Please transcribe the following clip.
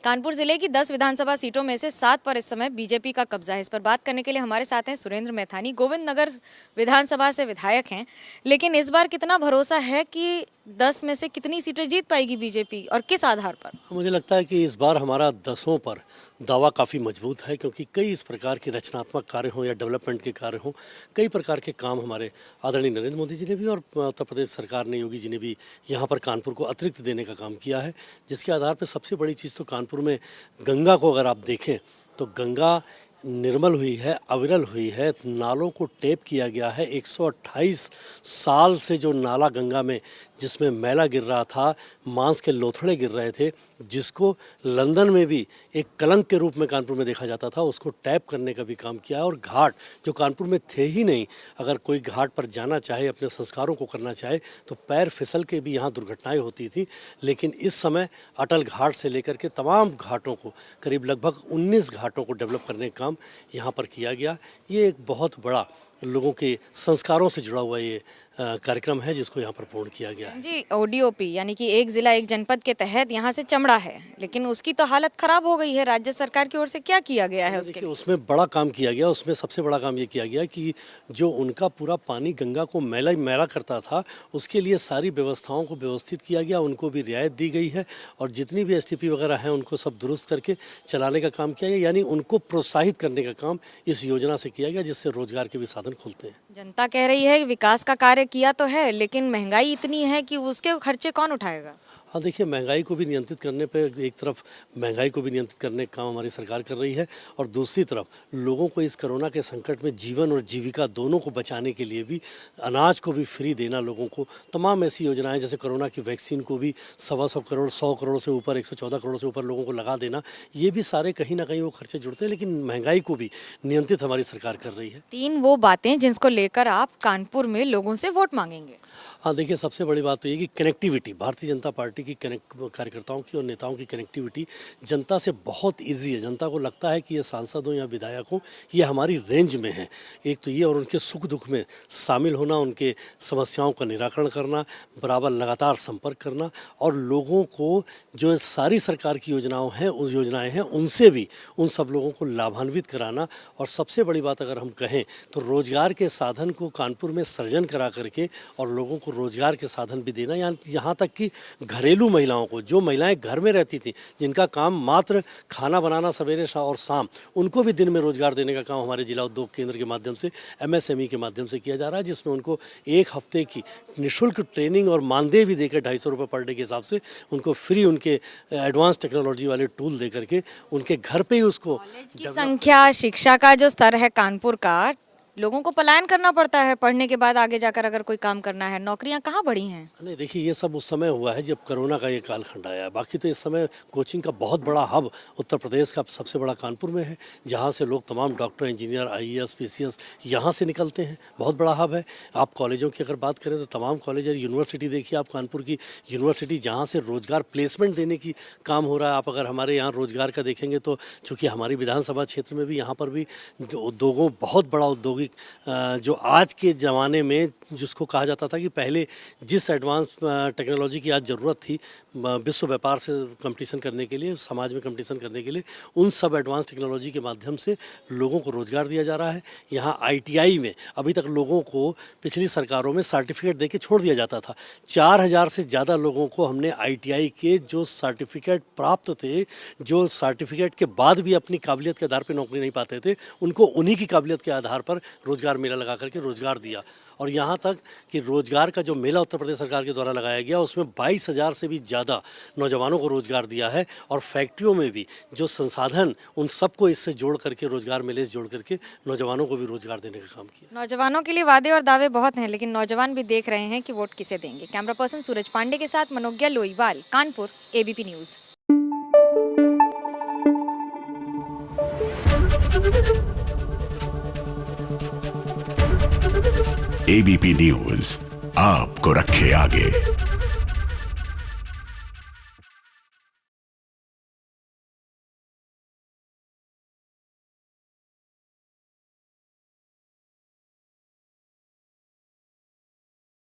कानपुर जिले की 10 विधानसभा सीटों में से 7 पर इस समय बीजेपी का कब्जा है। इस पर बात करने के लिए हमारे साथ हैं सुरेंद्र मैथानी, गोविंद नगर विधानसभा से विधायक हैं। लेकिन इस बार कितना भरोसा है कि 10 में से कितनी सीटें जीत पाएगी बीजेपी और किस आधार पर? मुझे लगता है कि इस बार हमारा 10 पर दावा काफ़ी मजबूत है, क्योंकि कई इस प्रकार के रचनात्मक कार्य हों या डेवलपमेंट के कार्य हों, कई प्रकार के काम हमारे आदरणीय नरेंद्र मोदी जी ने भी और उत्तर प्रदेश सरकार ने, योगी जी ने भी यहाँ पर कानपुर को अतिरिक्त देने का काम किया है। जिसके आधार पर सबसे बड़ी चीज़ तो कानपुर में गंगा को अगर आप देखें तो गंगा निर्मल हुई है, अविरल हुई है, नालों को टेप किया गया है। 128 साल से जो नाला गंगा में जिसमें मैला गिर रहा था, मांस के लोथड़े गिर रहे थे, जिसको लंदन में भी एक कलंक के रूप में कानपुर में देखा जाता था, उसको टैप करने का भी काम किया। और घाट जो कानपुर में थे ही नहीं, अगर कोई घाट पर जाना चाहे, अपने संस्कारों को करना चाहे तो पैर फिसल के भी यहाँ दुर्घटनाएं होती थी। लेकिन इस समय अटल घाट से लेकर के तमाम घाटों को, करीब लगभग 19 घाटों को डेवलप करने का काम यहाँ पर किया गया। ये एक बहुत बड़ा लोगों के संस्कारों से जुड़ा हुआ ये कार्यक्रम है, जिसको यहाँ पर पूर्ण किया गया है। जी, ODOP यानी कि एक जिला एक जनपद के तहत यहाँ से चमड़ा है, लेकिन उसकी तो हालत खराब हो गई है। राज्य सरकार की ओर से क्या किया गया है उसके लिए? उसमें बड़ा काम किया गया। उसमें सबसे बड़ा काम ये किया गया कि जो उनका पूरा पानी गंगा को मैला करता था, उसके लिए सारी व्यवस्थाओं को व्यवस्थित किया गया, उनको भी रियायत दी गई है और जितनी भी STP वगैरह हैं उनको सब दुरुस्त करके चलाने का काम किया गया। यानी उनको प्रोत्साहित करने का काम इस योजना से किया गया, जिससे रोजगार के भी साधन खुलते हैं। जनता कह रही है विकास का कार्य किया तो है, लेकिन महंगाई इतनी है कि उसके खर्चे कौन उठाएगा? हाँ, देखिए, महंगाई को भी नियंत्रित करने पे, एक तरफ महंगाई को भी नियंत्रित करने का काम हमारी सरकार कर रही है और दूसरी तरफ लोगों को इस कोरोना के संकट में जीवन और जीविका दोनों को बचाने के लिए भी अनाज को भी फ्री देना, लोगों को तमाम ऐसी योजनाएं, जैसे कोरोना की वैक्सीन को भी 100 करोड़ 100 करोड़ से ऊपर, 114 करोड़ से ऊपर लोगों को लगा देना, ये भी सारे कहीं ना कहीं वो खर्चे जुड़ते हैं। लेकिन महंगाई को भी नियंत्रित हमारी सरकार कर रही है। 3 वो बातें जिनको लेकर आप कानपुर में लोगों से वोट मांगेंगे? हाँ, देखिए, सबसे बड़ी बात तो ये कि कनेक्टिविटी, भारतीय जनता पार्टी की कार्यकर्ताओं की और नेताओं की कनेक्टिविटी जनता से बहुत इजी है। जनता को लगता है कि ये सांसद हो या विधायक हो, ये हमारी रेंज में है। एक तो ये, और उनके सुख दुख में शामिल होना, उनके समस्याओं का निराकरण करना, बराबर लगातार संपर्क करना और लोगों को जो सारी सरकार की योजनाएं हैं उनसे भी उन सब लोगों को लाभान्वित कराना। और सबसे बड़ी बात अगर हम कहें तो रोजगार के साधन को कानपुर में सृजन करा करके और लोगों को रोजगार के साधन भी देना। यहाँ तक कि घरेलू महिलाओं को, जो महिलाएं घर में रहती थी, जिनका काम मात्र खाना बनाना सवेरे और शाम, उनको भी दिन में रोजगार देने का काम हमारे जिला उद्योग केंद्र के माध्यम से, MSME के माध्यम से किया जा रहा है, जिसमें उनको 1 हफ्ते की निःशुल्क ट्रेनिंग और मानदेय भी देकर 250 रुपये पर डे के हिसाब से उनको फ्री उनके एडवांस टेक्नोलॉजी वाले टूल दे करके उनके घर पर ही उसको। कॉलेज की संख्या, शिक्षा का जो स्तर है कानपुर का, लोगों को पलायन करना पड़ता है पढ़ने के बाद, आगे जाकर अगर कोई काम करना है। नौकरियां कहाँ बढ़ी हैं? नहीं, देखिए, ये सब उस समय हुआ है जब कोरोना का ये कालखंड आया। बाकी तो इस समय कोचिंग का बहुत बड़ा हब उत्तर प्रदेश का सबसे बड़ा कानपुर में है, जहाँ से लोग तमाम डॉक्टर, इंजीनियर, IAS, PCS यहाँ से निकलते हैं। बहुत बड़ा हब है। आप कॉलेजों की अगर बात करें तो तमाम कॉलेज और यूनिवर्सिटी देखिए आप, कानपुर की यूनिवर्सिटी, जहाँ से रोजगार प्लेसमेंट देने की काम हो रहा है। आप अगर हमारे यहाँ रोजगार का देखेंगे तो चूँकि हमारी विधानसभा क्षेत्र में भी, यहाँ पर भी उद्योगों, बहुत बड़ा औद्योगिक, जो आज के ज़माने में जिसको कहा जाता था कि पहले जिस एडवांस टेक्नोलॉजी की आज ज़रूरत थी विश्व व्यापार से कंपटीशन करने के लिए, समाज में कंपटीशन करने के लिए, उन सब एडवांस टेक्नोलॉजी के माध्यम से लोगों को रोज़गार दिया जा रहा है। यहाँ ITI में अभी तक लोगों को पिछली सरकारों में सर्टिफिकेट देके छोड़ दिया जाता था। 4000 से ज़्यादा लोगों को हमने ITI के जो सर्टिफिकेट प्राप्त थे, जो सर्टिफिकेट के बाद भी अपनी काबिलियत के आधार पर नौकरी नहीं पाते थे, उनको उन्हीं की काबिलियत के आधार पर रोजगार मेला लगा करके रोजगार दिया। और यहाँ तक कि रोजगार का जो मेला उत्तर प्रदेश सरकार के द्वारा लगाया गया, उसमें 22,000 से भी ज़्यादा नौजवानों को रोजगार दिया है। और फैक्ट्रियों में भी जो संसाधन, उन सबको इससे जोड़ करके, रोजगार मेले से जोड़ करके नौजवानों को भी रोजगार देने का काम किया। नौजवानों के लिए वादे और दावे बहुत हैं, लेकिन नौजवान भी देख रहे हैं कि वोट किसे देंगे। कैमरा पर्सन सूरज पांडे के साथ Manogya Loiwal, Kanpur, ABP news. ABP news आपको रखे आगे।